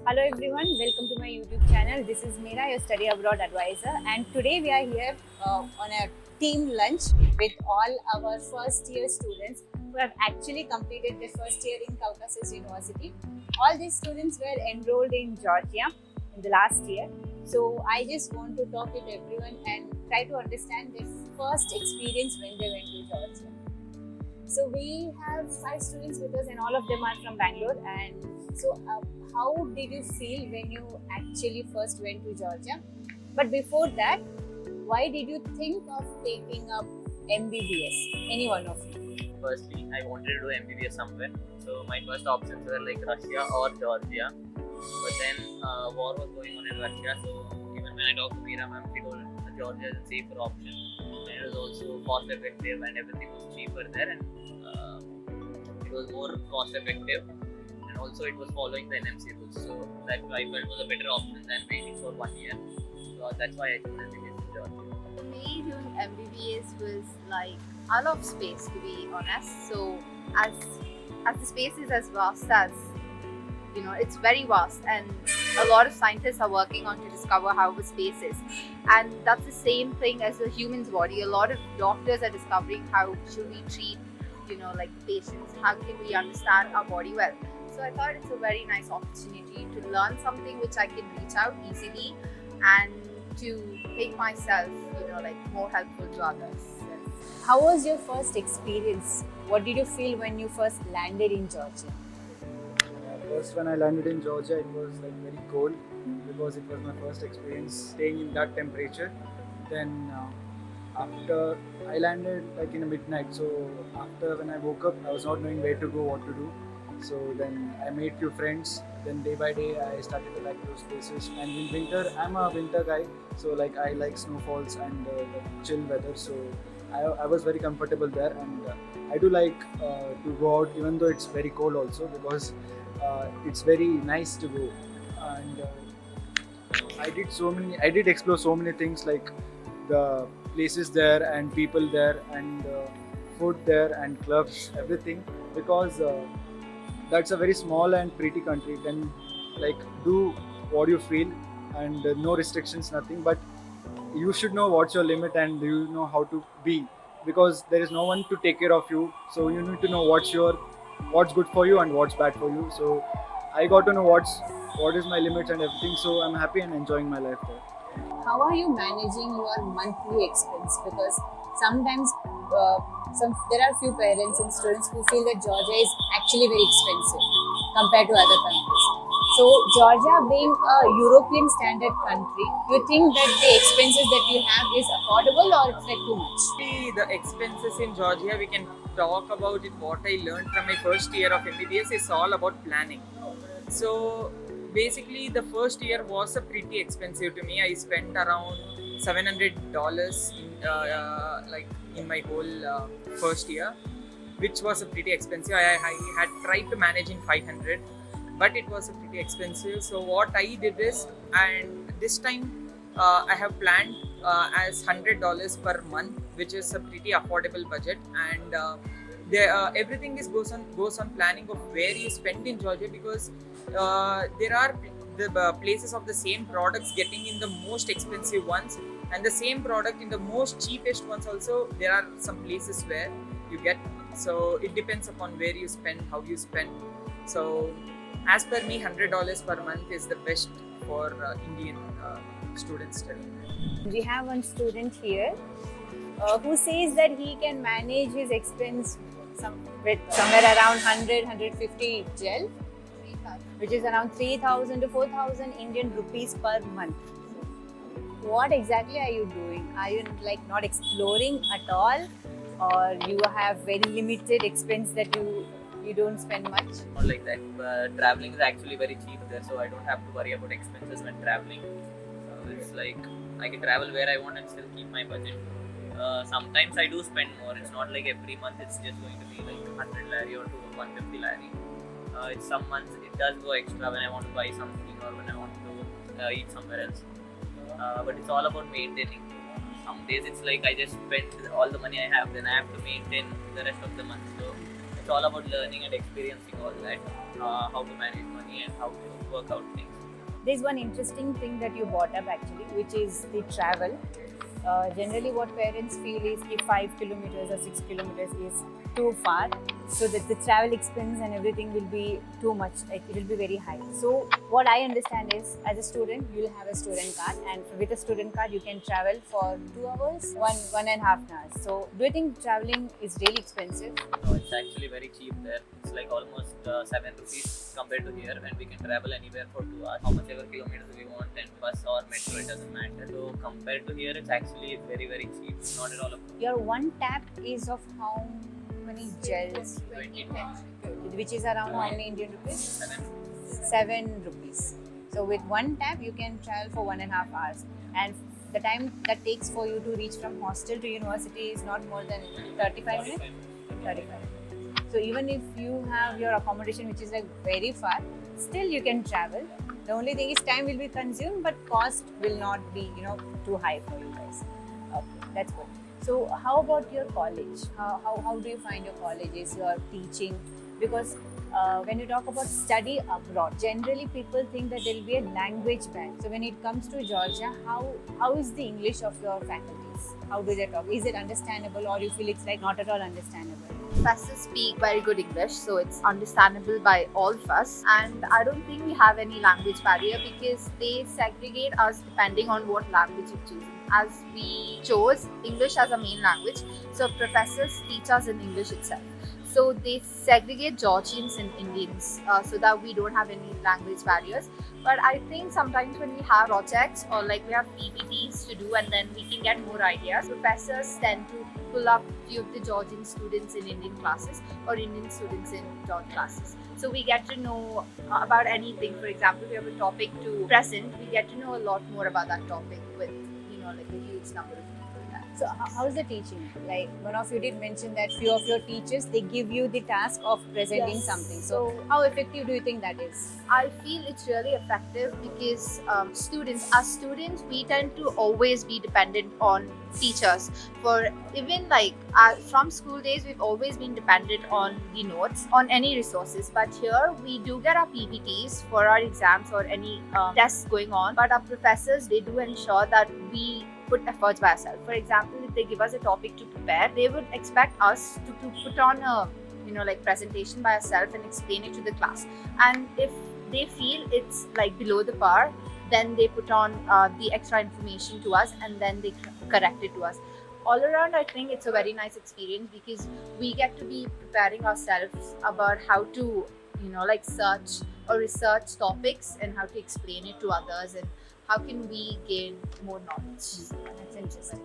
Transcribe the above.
Hello everyone, welcome to my YouTube channel. This is Meera, your study abroad advisor, and today we are here on a team lunch with all our first year students who have actually completed their first year in Caucasus University. All these students were enrolled in Georgia in the last year. So I just want to talk with everyone and try to understand their first experience when they went to Georgia. So we have 5 students with us and all of them are from Bangalore. And so how did you feel when you actually first went to Georgia? But before that, why did you think of taking up MBBS? Any one of you? Firstly, I wanted to do MBBS somewhere. So my first options were like Russia or Georgia. But then war was going on in Russia. So even when I talked to Meera ma'am, she told Georgia is a safer option. And it was also cost effective and everything was cheaper there. And it was more cost effective. And also it was following the NMC rules. So that I felt was a better option than waiting for 1 year. So that's why I chose MBBS in Georgia. For me, doing MBBS was like I love space, to be honest. So as the space is as vast as it's very vast, and a lot of scientists are working on to discover how the space is, and that's the same thing as the human's body. A lot of doctors are discovering how should we treat like patients, how can we understand our body well. So I thought it's a very nice opportunity to learn something which I can reach out easily and to make myself like more helpful to others. How was your first experience? What did you feel when you first landed in Georgia? First, when I landed in Georgia, it was like very cold because it was my first experience staying in that temperature. Then after I landed like in the midnight, so after when I woke up, I was not knowing where to go, what to do. So then I made few friends. Then day by day, I started to like those places. And in winter, I'm a winter guy, so like I like snowfalls and chill weather. So I was very comfortable there, and I do like to go out even though it's very cold also because it's very nice to go. And I did explore so many things like the places there and people there and food there and clubs, everything, because that's a very small and pretty country. You can like do what you feel and no restrictions, nothing, but you should know what's your limit and you know how to be, because there is no one to take care of you, so you need to know what's good for you and what's bad for you. So I got to know what is my limits and everything, so I'm happy and enjoying my life there. How are you managing your monthly expense? Because sometimes there are few parents and students who feel that Georgia is actually very expensive compared to other countries. So Georgia being a European standard country, you think that the expenses that you have is affordable or it's like too much? The expenses in Georgia, we can talk about it. What I learned from my first year of MBBS is all about planning. So basically the first year was pretty expensive to me. I spent around $700 in my whole first year, which was pretty expensive. I had tried to manage in 500, but it was pretty expensive. So what I did is, and this time I have planned as $100 per month, which is a pretty affordable budget. And everything goes on planning of where you spend in Georgia, because there are the places of the same products getting in the most expensive ones, and the same product in the most cheapest ones also. There are some places where you get. So it depends upon where you spend, how you spend. So as per me, $100 per month is the best for Indian students studying. We have one student here who says that he can manage his expense with somewhere around 150 gel, which is around 3,000 to 4,000 Indian rupees per month. What exactly are you doing? Are you like not exploring at all, or you have very limited expense that you don't spend much? Not like that. Traveling is actually very cheap there, so I don't have to worry about expenses when traveling. It's like I can travel where I want and still keep my budget. Sometimes I do spend more. It's not like every month it's just going to be like 100 lari or 150 lari. It's some months it does go extra when I want to buy something or when I want to eat somewhere else. But it's all about maintaining. Some days it's like I just spend all the money I have, then I have to maintain the rest of the month. So it's all about learning and experiencing all that, how to manage money and how to work out things. There's one interesting thing that you brought up actually, which is the travel. Generally, what parents feel is if 5 kilometers or 6 kilometers is too far, so that the travel expense and everything will be too much, like it will be very high. So, what I understand is, as a student, you'll have a student card, and with a student card, you can travel for 2 hours, one and a half hours. So, do you think traveling is really expensive? No, it's actually very cheap there. It's like almost 7 rupees compared to here, and we can travel anywhere for 2 hours, how much ever kilometers we want, and bus or metro, it doesn't matter. So compared to here, it's actually very cheap. Not at all. Your one tap is of how many gels? 20 Which is around how many Indian rupees? 7. 7 rupees. So with one tap, you can travel for 1.5 hours, and the time that takes for you to reach from hostel to university is not more than 35 minutes. 35. So even if you have your accommodation, which is like very far, still you can travel. The only thing is time will be consumed, but cost will not be, too high for you guys. Okay, that's good. So how about your college? How do you find your colleges, your teaching? Because when you talk about study abroad, generally people think that there will be a language barrier. So when it comes to Georgia, how is the English of your faculties? How do they talk? Is it understandable, or you feel it's like not at all understandable? Professors speak very good English, so it's understandable by all of us. And I don't think we have any language barrier because they segregate us depending on what language you've chosen. As we chose English as a main language, so professors teach us in English itself. So they segregate Georgians and Indians so that we don't have any language barriers. But I think sometimes when we have projects or like we have PPTs to do and then we can get more ideas, professors tend to pull up few of the Georgian students in Indian classes or Indian students in Georgian classes. So we get to know about anything. For example, we have a topic to present, we get to know a lot more about that topic with, like a huge number of people. So how's the teaching? Like one of you did mention that few of your teachers, they give you the task of presenting Yes. something. So how effective do you think that is? I feel it's really effective because as students, we tend to always be dependent on teachers. For even from school days, we've always been dependent on the notes, on any resources. But here, we do get our PPTs for our exams or any tests going on. But our professors, they do ensure that we put efforts by ourselves. For example, if they give us a topic to prepare, they would expect us to put on a presentation by ourselves and explain it to the class. And if they feel it's below the par, then they put on the extra information to us and then they correct it to us. All around, I think it's a very nice experience because we get to be preparing ourselves about how to search or research topics and how to explain it to others and how can we gain more knowledge. That's interesting.